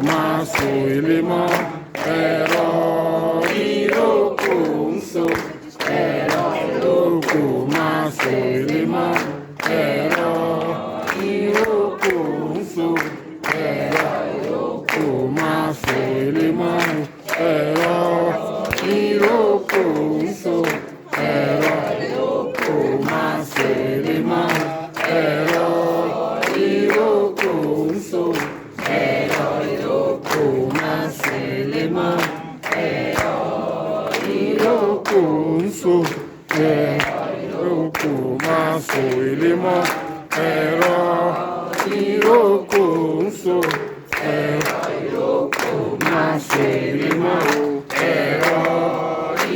máa so ilé mọ́. Ẹ̀rọ ìrókò ń so. Ẹ̀rọ ìrókò máa so ilé mọ́. Ẹ̀rọ ìrókò ń so. Ẹ̀rọ ìrókò máa so ilé mọ́. Ẹ̀rọ ìrókò ń so. Ẹ̀rọ ìrókò máa so ilé mọ́. Ẹ̀rọ ìrókò ń so. Ẹ̀rọ ìrókò máa so ilé mọ́. Ẹ̀rọ ìrókò ń so. Ẹ̀rọ ìrókò máa so ilé mọ́. Ẹ̀rọ ìrókò ń so. Ẹ̀rọ ìrókò máa so ilé mọ́. Ẹ̀rọ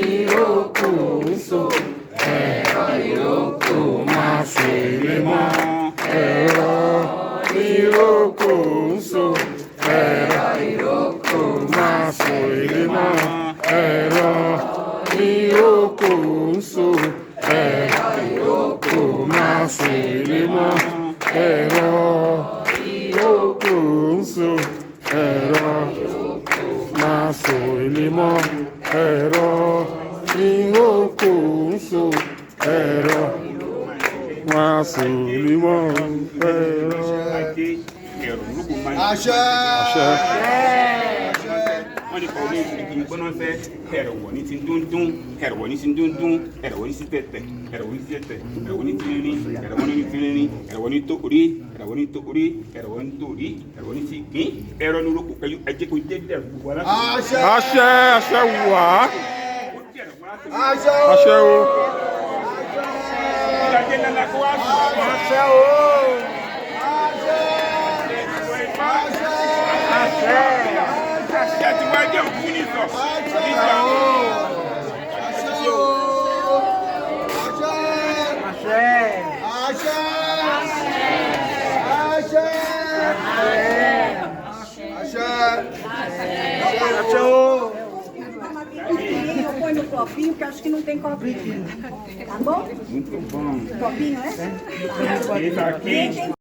ìrókò ń so. Ẹ̀rọ ìrókò máa so ilé mọ́. Ẹ̀rọ ìrókò ń so. Ẹ̀rọ ìrókò máa so ilé mọ́. Ẹ̀rọ ìrókò ń so. Ẹ̀rọ ìrókò máa so ilé mọ́. Ẹ̀rọ ìrókò ń so. Ẹ̀rọ ìrókò máa so ilé mọ́. Ẹ̀rọ ìrókò ń so. Ẹ̀rọ máa so ilé mọ́. Ẹ̀rọ. Àṣẹ. Àṣẹ. Wọ́n ní kọ́ ní ìgbìmọ̀ gbọ́nà fẹ́ ẹ̀rọ̀wọ̀ ní ti dúndún ẹ̀rọ̀wọ̀ ní ti dúndún ẹ̀rọ̀wọ̀ ní ti tẹ̀tẹ̀ ẹ̀rọ̀wọ̀ ní ti tẹ̀tẹ̀ ẹ̀rọ̀wọ̀ ní ti rírí ẹ̀rọ̀wọ̀ ní ti rírí ẹ̀rọ̀wọ̀ ní tó orí ẹ̀rọ̀wọ̀ ní tó orí ẹ̀rọ̀wọ̀ ní tó orí ẹ̀rọ̀wọ̀ ní ti gbín ẹ̀rọ̀ ní olóko pẹ̀lú ẹ̀jẹ̀ kò dé dẹ̀ gbogbo aláṣẹ. Àṣẹ. Àṣẹ. Àṣẹ wà. Àṣẹ. Àṣẹ o. Àṣẹ o. Àṣẹ ti wá jẹ́ òkú ní sọ. Eu ponho no copinho, porque acho que não tem copinho. Tá bom? Muito bom. Copinho, é? Esse aqui.